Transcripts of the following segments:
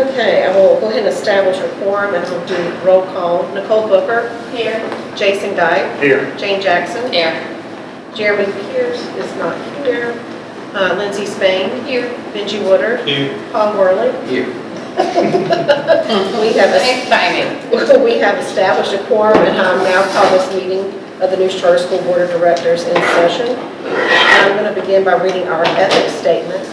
Okay, I will go ahead and establish a quorum and we'll do roll call. Nicole Booker. Here. Jason Dyke. Here. Jane Jackson. Here. Jeremy Pierce is not here. Lindsay Spain. Here. Benji Woodard. Here. Paul Worley. Here. We have established a quorum and I now call this meeting of the News Charter School Board of Directors in session. I'm going to begin by reading our ethics statement.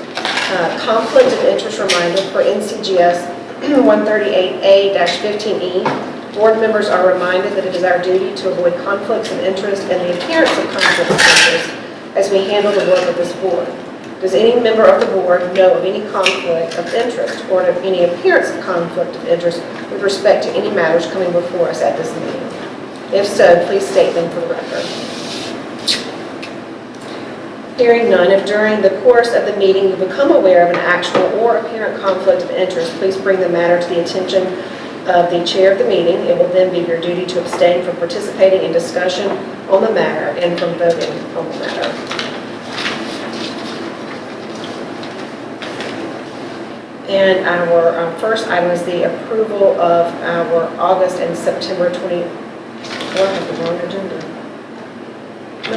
Conflict of interest reminder for NCGS 138A-15E. Board members are reminded that it is our duty to avoid conflicts of interest and the appearance of conflicts of interest as we handle the work of this board. Does any member of the board know of any conflict of interest or of any appearance of conflict of interest with respect to any matters coming before us at this meeting? If so, please state them for the record. Hearing none, if during the course of the meeting you become aware of an actual or apparent conflict of interest, please bring the matter to the attention of the chair of the meeting. It will then be your duty to abstain from participating in discussion on the matter and from voting on the matter. And our first item is the approval of our August and September 20. Oh, I have the wrong agenda. No,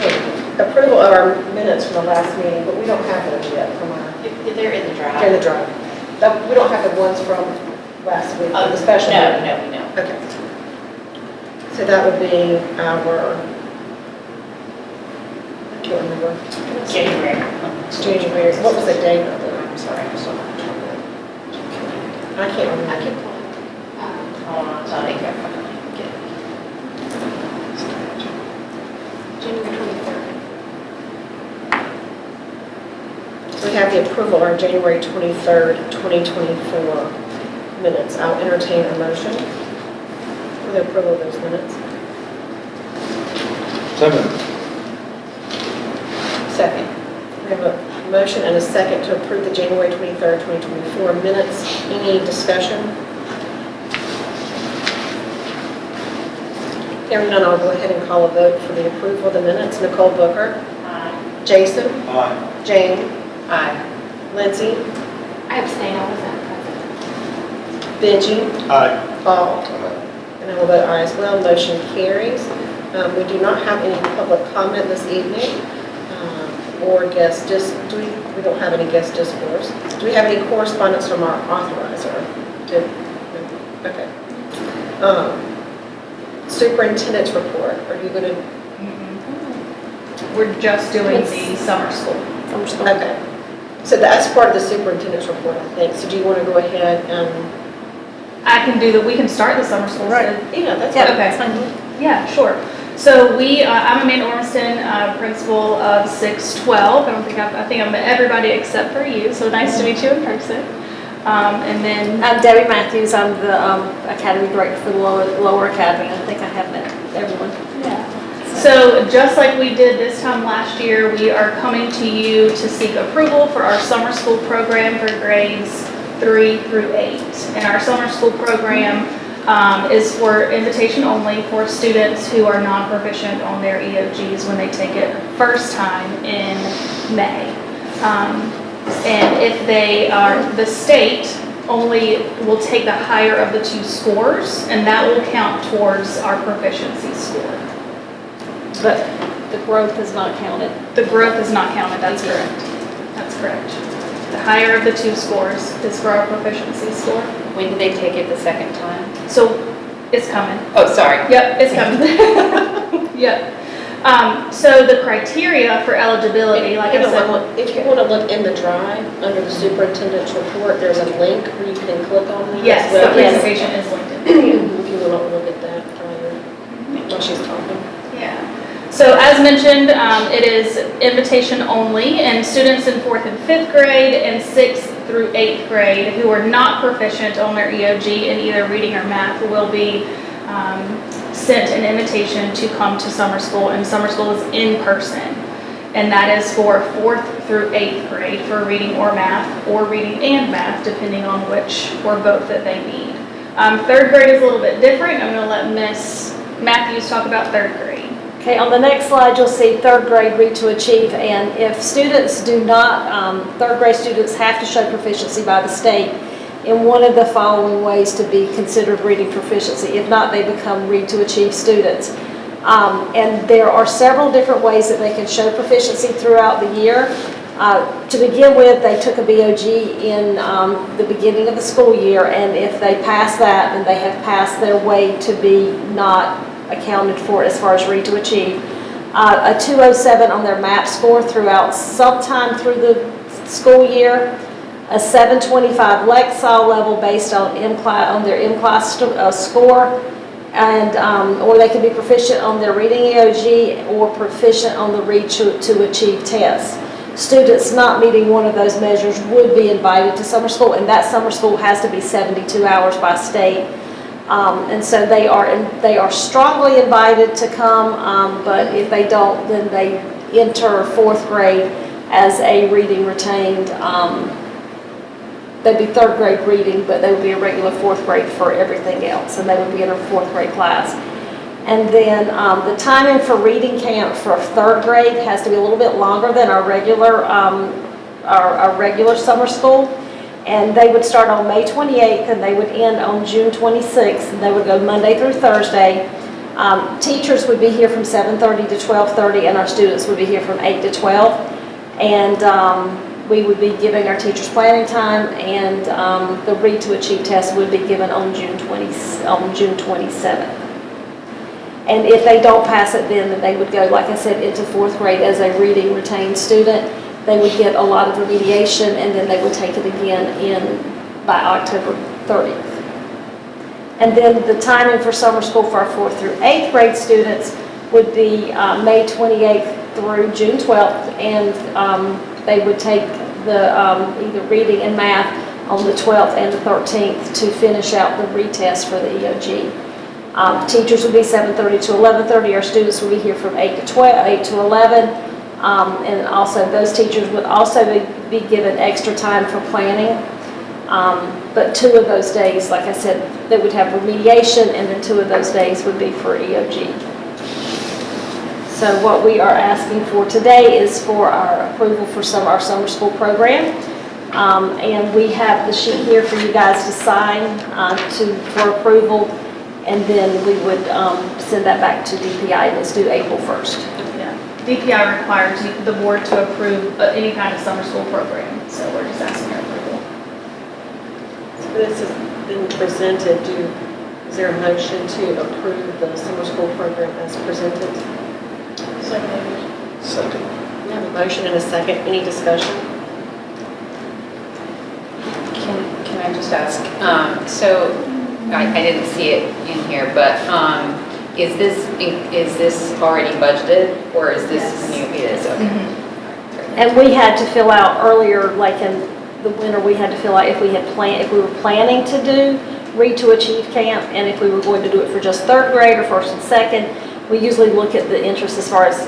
approval of our minutes from the last meeting, but we don't have those yet from our. They're in the drive. They're in the drive. We don't have the ones from last week, the special. No, we don't. Okay. So that would be our. I can't remember. January. It's January. What was the date of it? I'm sorry, I'm so much. I can't remember. I can pull it. Hold on, so I think I finally get it. January 23rd. So we have the approval of our January 23rd, 2024 minutes. I'll entertain a motion for the approval of those minutes. Second. We have a motion and a second to approve the January 23rd, 2024 minutes. Any discussion? Hearing none, I'll go ahead and call a vote for the approval of the minutes. Nicole Booker. Aye. Jason. Aye. Jane. Aye. Lindsay. I abstain, I wasn't present. Benji. Aye. Paul. And I will vote aye as well. Motion carries. We do not have any public comment this evening or guest we don't have any guest discourse. Do we have any correspondence from our authorizer? Okay. Superintendent's report. Are you going to? We're just doing the summer school. Okay. So that's part of the superintendent's report, I think. So do you want to go ahead and? I can do we can start the summer school. Right. So, Yeah, that's okay. fine. Yeah, sure. So I'm Amanda Ormiston, principal of 612. I think I've met everybody except for you. So nice to meet you in person. And then I'm Debbie Matthews. I'm the Academy Director for the Lower Academy. I think I have met everyone. yeah. So just like we did this time last year, we are coming to you to seek approval for our summer school program for grades 3 through 8. And our summer school program is for invitation only for students who are non-proficient on their EOGs when they take it first time in May. And if they are, the state only will take the higher of the two scores, and that will count towards our proficiency score. But the growth is not counted. The growth is not counted, that's correct. That's correct. The higher of the two scores is for our proficiency score. When do they take it the second time? So it's coming. Oh, sorry. Yep, it's coming. Yep. So the criteria for eligibility, like I said, If you want to look in the drive under the superintendent's report, there's a link where you can click on that. yes, as well. the presentation is linked in. If you want to look at that while she's talking. Yeah. So as mentioned, it is invitation only, and students in 4th and 5th grade and 6th through 8th grade who are not proficient on their EOG in either reading or math will be sent an invitation to come to summer school, and summer school is in person. And that is for 4th through 8th grade for reading or reading and math, depending on which or both that they need. 3rd grade is a little bit different. I'm going to let Miss Matthews talk about 3rd grade. Okay, on the next slide, you'll see 3rd grade Read to Achieve, and if students do not, 3rd grade students have to show proficiency by the state in one of the following ways to be considered reading proficiency. If not, they become read to achieve students. And there are several different ways that they can show proficiency throughout the year. To begin with, they took a BOG in the beginning of the school year, and if they pass that, then they have passed their way to be not accounted for as far as read to achieve. A 207 on their MAP score throughout sometime through the school year. A 725 Lexile level based on their M-class score. And, or they can be proficient on their reading EOG or proficient on the read to achieve test. Students not meeting one of those measures would be invited to summer school, and that summer school has to be 72 hours by state. And so they are strongly invited to come, but if they don't, then they enter 4th grade as a reading retained. They'd be 3rd grade reading, but they would be a regular 4th grade for everything else, and they would be in a 4th grade class. And then the timing for reading camp for 3rd grade has to be a little bit longer than our regular summer school. And they would start on May 28th and they would end on June 26th. And they would go Monday through Thursday. Teachers would be here from 7:30 to 12:30, and our students would be here from 8 to 12. And we would be giving our teachers planning time, and the read to achieve test would be given on June 27th. And if they don't pass it, then they would go, like I said, into 4th grade as a reading retained student. They would get a lot of remediation, and then they would take it again by October 30th. And then the timing for summer school for our 4th through 8th grade students would be May 28th through June 12th, and they would take the either reading and math on the 12th and the 13th to finish out the retest for the EOG. Teachers would be 7:30 to 11:30. Our students would be here from 8 to 12, 8 to 11. And also those teachers would also be given extra time for planning. But 2 of those days, like I said, they would have remediation, and then 2 of those days would be for EOG. So what we are asking for today is for our approval for our summer school program. And we have the sheet here for you guys to sign for approval. And then we would send that back to DPI, and it's due April 1st. Yeah. DPI requires the board to approve any kind of summer school program, so we're just asking your approval. So this has been presented. Is there a motion to approve the summer school program as presented? Second. We have a motion and a second. Any discussion? Can I just ask, so I didn't see it in here, but is this already budgeted, or is this new? It is, okay. Mm-hmm. And we had to fill out earlier, like in the winter, we had to fill out if we were planning to do read to achieve camp, and if we were going to do it for just 3rd grade or 1st and 2nd. We usually look at the interest as far as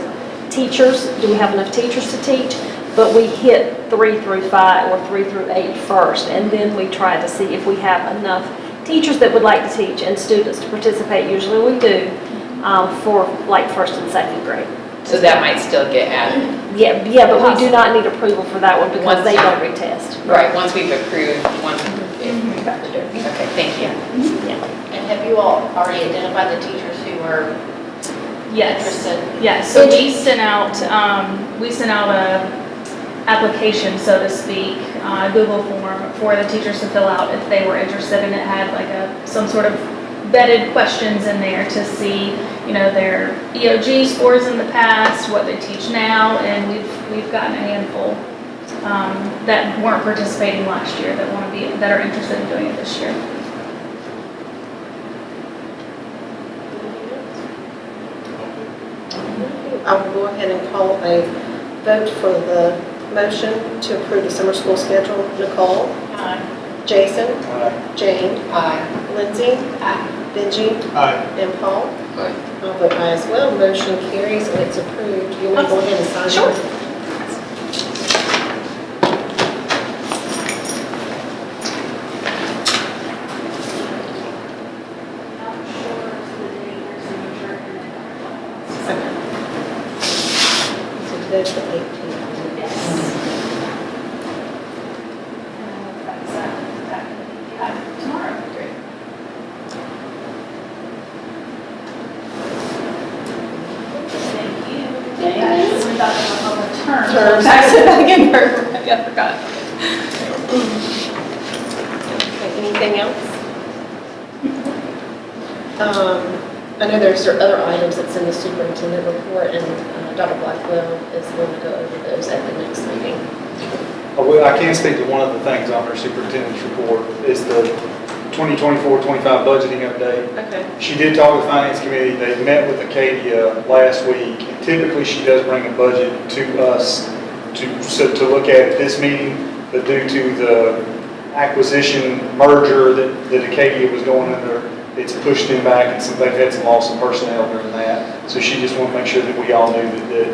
teachers. Do we have enough teachers to teach? But we hit 3 through 5 or 3 through 8 first, and then we try to see if we have enough teachers that would like to teach and students to participate. Usually we do for like 1st and 2nd grade. So that might still get added? Yeah, but we do not need approval for that one because they don't retest. Right, once we've approved, we've got to do it. Okay, thank you. Yeah. And have you all already identified the teachers who are Yes. interested? Yes. So we sent out a application, so to speak, Google form for the teachers to fill out if they were interested, and it had like some sort of vetted questions in there to see, their EOG scores in the past, what they teach now, and we've gotten a handful that weren't participating last year that that are interested in doing it this year. I will go ahead and call a vote for the motion to approve the summer school schedule. Nicole? Aye. Jason? Aye. Jane? Aye. Lindsay? Aye. Benji? Aye. And Paul? Aye. I'll vote aye as well. Motion carries and it's approved. You want to go ahead and sign? Sure. it? Okay. So today's the 18th. terms. Terms. I said that again, I forgot. Okay, anything else? I know there's other items that's in the superintendent report, and Dr. Blackwell is going to go over those at the next meeting. Well, I can speak to one of the things on her superintendent's report is the 2024-25 budgeting update. Okay. She did talk to the finance committee. They met with Acadia last week. And typically, she does bring a budget to us to look at this meeting, but due to the acquisition merger that Acadia was going under, it's pushed them back, and so they've had some loss of personnel during that. So she just wanted to make sure that we all knew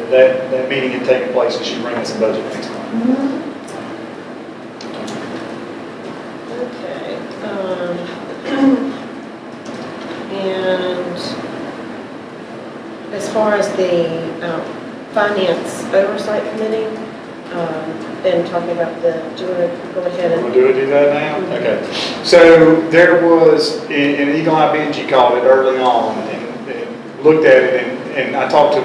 that meeting had taken place, and she'd bring us a budget next month. Okay. And as far as the finance oversight committee, and talking about do you want to go ahead and? We'll do that now? Okay. So there was, and Eagle Eye Benji called it early on and looked at it, and I talked to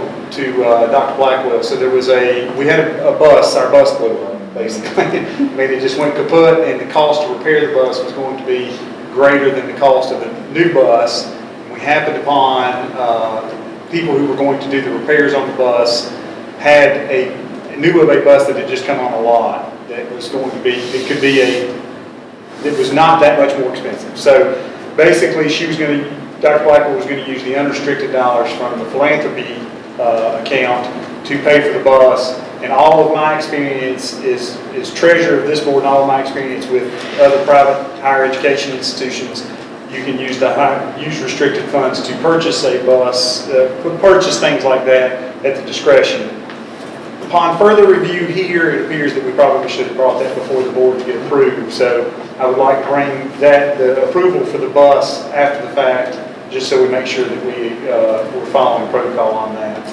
Dr. Blackwell. So there was we had a bus, our bus blew up, basically. I mean, it just went kaput, and the cost to repair the bus was going to be greater than the cost of the new bus. We happened upon people who were going to do the repairs on the bus knew of a bus that had just come on a lot that was going to be, it was not that much more expensive. So basically Dr. Blackwell was going to use the unrestricted dollars from the philanthropy account to pay for the bus. And all of my experience is treasurer of this board, and all of my experience with other private higher education institutions, you can use use restricted funds to purchase a bus, purchase things like that at the discretion. Upon further review here, it appears that we probably should have brought that before the board to get approved. So I would like to bring the approval for the bus after the fact, just so we make sure that we're following protocol on that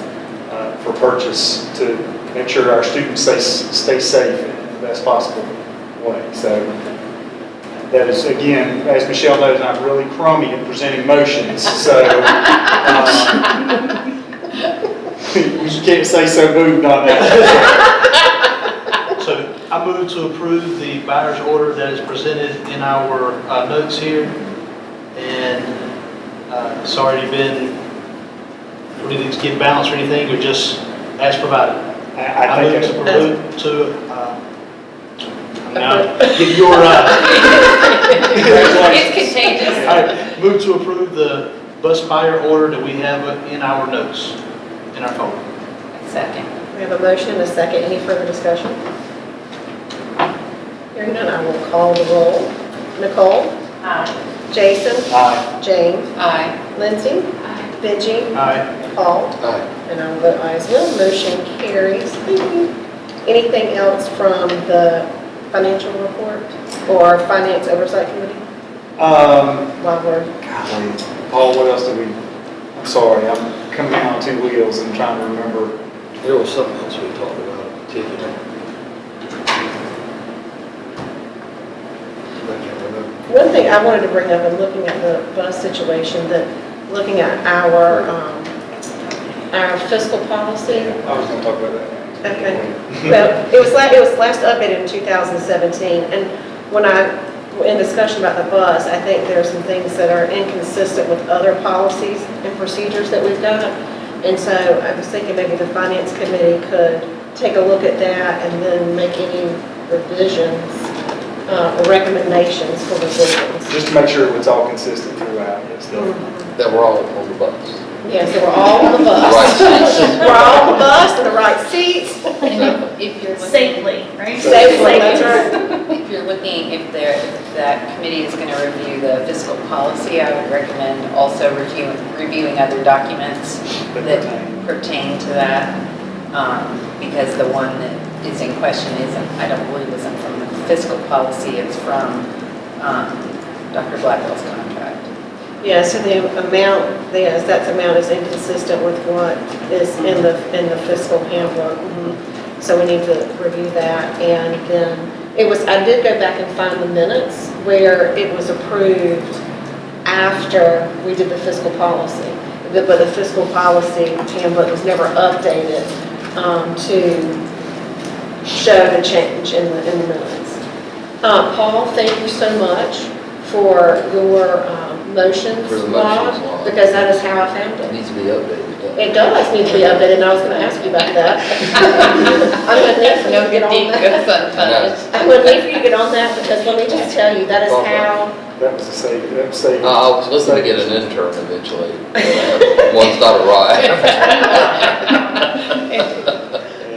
for purchase to make sure our students stay safe in the best possible way. So that is, again, as Michelle knows, I'm really crummy at presenting motions. So you can't say so moved on that. So I move to approve the buyer's order that is presented in our notes here. And it's already been, do we need to get balance or anything, or just as provided? I move to approve to, now, get your, It's contagious. I move to approve the bus buyer order that we have in our notes, in our folder. Second. We have a motion and a second. Any further discussion? Hearing none, I will call the roll. Nicole? Aye. Jason? Aye. James? Aye. Lindsay? Aye. Benji? Aye. Paul? Aye. And I will vote aye as well. Motion carries. Thank you. Anything else from the financial report or finance oversight committee? While we're, Golly, Paul, what else did we? I'm sorry, I'm coming in on two wheels and trying to remember. There was something else we talked about, ticketing. I can't remember. one thing I wanted to bring up in looking at the bus situation, that looking at our fiscal policy. I was going to talk about that. Okay. Well, it was last updated in 2017, and when in discussion about the bus, I think there are some things that are inconsistent with other policies and procedures that we've got. And so I was thinking maybe the finance committee could take a look at that and then make any revisions or recommendations for revisions. Just to make sure it's all consistent throughout. Yes, That we're all on the bus. Yes, so we're all on the bus. We're all on the bus in the right seats. And if you're looking, Safely, right? Safely, that's right. if you're looking, if that committee is going to review the fiscal policy, I would recommend also reviewing other documents that pertain to that, because the one that is in question I don't believe isn't from the fiscal policy, it's from Dr. Blackwell's contract. Yeah, so the amount, that amount is inconsistent with what is in the fiscal handbook. So we need to review that. And then I did go back and find the minutes where it was approved after we did the fiscal policy. But the fiscal policy handbook was never updated to show the change in the minutes. Paul, thank you so much for your motions For the log, motions log. because that is how I found It it. needs to be updated, doesn't It does need to be updated, and I was gonna ask you about that. I'm gonna need for you No to get good on deed that. goes unpunished. I'm gonna need for you to get on that, because let me just tell you, that is how, That was a save, that was saved. I was looking to get an intern eventually. One's not arrived.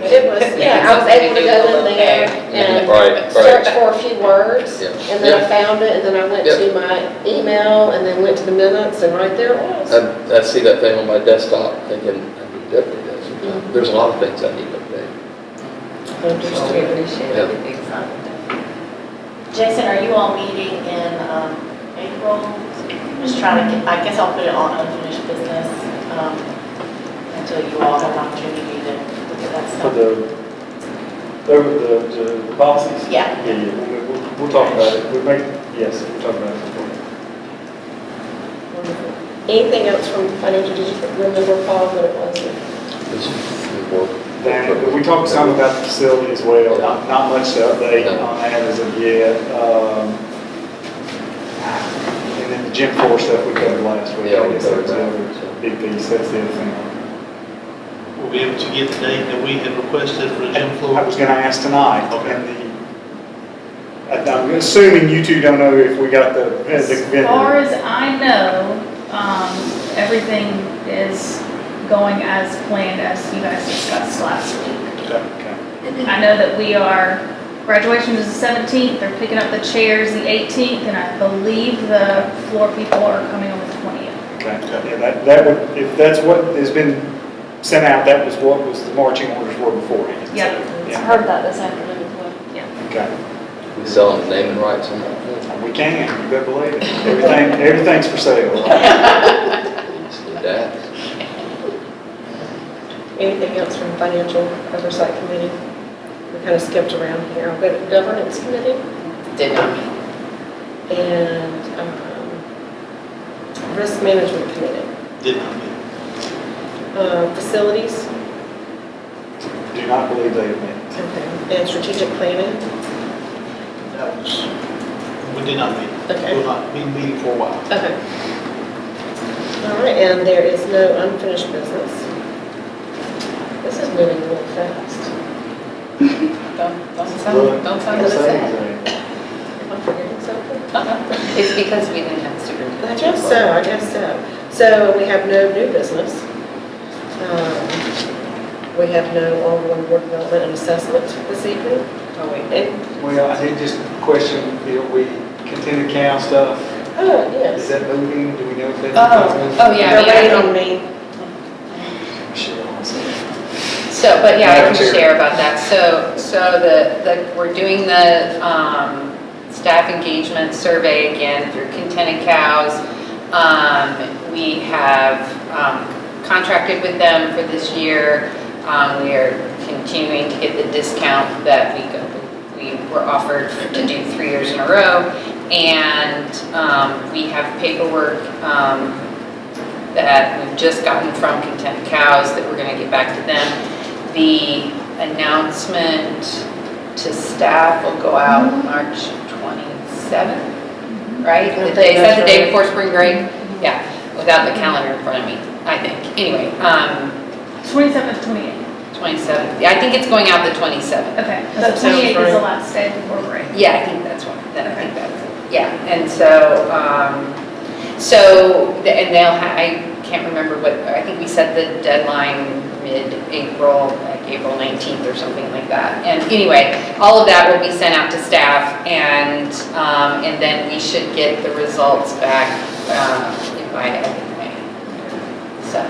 it was, yeah, I was able to go in there and Right, search right. for a few words, Yeah. and then I Yeah. found it, and then I went Yep. to my email, and then went to the minutes, and right there it was. I see that thing on my desktop thinking, I need to update that sometime. There's a lot of things I need to update. We Understood. appreciate Yeah. everything's on. Jason, are you all meeting in April? Just trying to get, I guess I'll put it on unfinished business until you all have an opportunity to look at that For stuff. the policies? Yeah. Yeah, we'll talk about it. We'll make, yes, we'll talk about it. Wonderful. Anything else from financial, did you remember, Paul, what it was? This is work. Then, we talked some about the facility as well, not much to update No. on that as of yet. And then the gym floor stuff we covered last week. Yeah, I we guess that covered was the that. other big piece, that's the other thing. We'll be able to get the date that we had requested for the gym floor. I was gonna ask tonight, Okay. and I'm assuming you two don't know if we got the As vendor. far as I know, everything is going as planned as you guys discussed last week. Okay. I know that graduation is the 17th, they're picking up the chairs the 18th, and I believe the floor people are coming on the 20th. Okay, yeah, that would, if that's what has been sent out, that was what was the marching orders were beforehand. So, Yep. I Yeah, heard that this afternoon as well. okay. We selling the naming rights on that thing? We can, you better believe it. Everything's for sale. Just need to ask. Anything else from financial oversight committee? We kind of skipped around here. I'll go to governance committee Did not meet. and risk management committee. Did not meet. Facilities, Do not believe they have met. okay, and strategic planning, That was, we did not meet. Okay. We'll not be meeting for a while. okay. All right, and there is no unfinished business. This is moving a little fast. Don't sound upset. Am I forgetting something? It's because we didn't have superintendent. I guess so. So we have no new business. We have no ongoing board development and assessment this evening. Oh, wait. And, Well, I did just question, we continue to count stuff. oh, Is yes. that moving? Do we know if that's? Oh, yeah. They're waiting I on me. Sure, I'll see. So, but yeah, I Madam can Chair. share about that. So we're doing the staff engagement survey again through Contented Cows. We have contracted with them for this year. We are continuing to get the discount that we were offered to do 3 years in a row. And we have paperwork that we've just gotten from Contented Cows that we're going to get back to them. The announcement to staff will go out March 27th, right? I think Is that the that's day right. before spring break? Yeah, without the calendar in front of me, I think. Anyway, 27th, 28th. 27th. Yeah, I think it's going out the 27th. Okay, That so sounds 28th is right. the last day before break. Yeah, I think that's what, I think that's it. Yeah, and so, and I can't remember what, I think we set the deadline mid-April, like April 19th or something like that. And anyway, all of that will be sent out to staff, and then we should get the results back by, I think, May. So,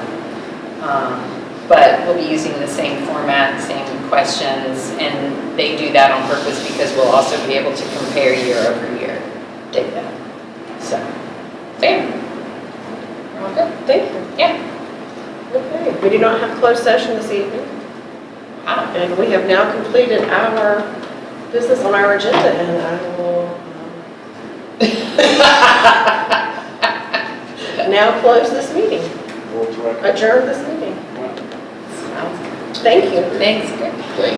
but we'll be using the same format, same questions, and they do that on purpose because we'll also be able to compare year-over-year data. So, fair. We're all good? Thank you. Yeah. Okay, we do not have closed session this evening, Wow. and we have now completed our business on our agenda, and I will now close this meeting, Board's recommendation. adjourn this meeting. Sounds good. Thank you. Thanks, good. Thank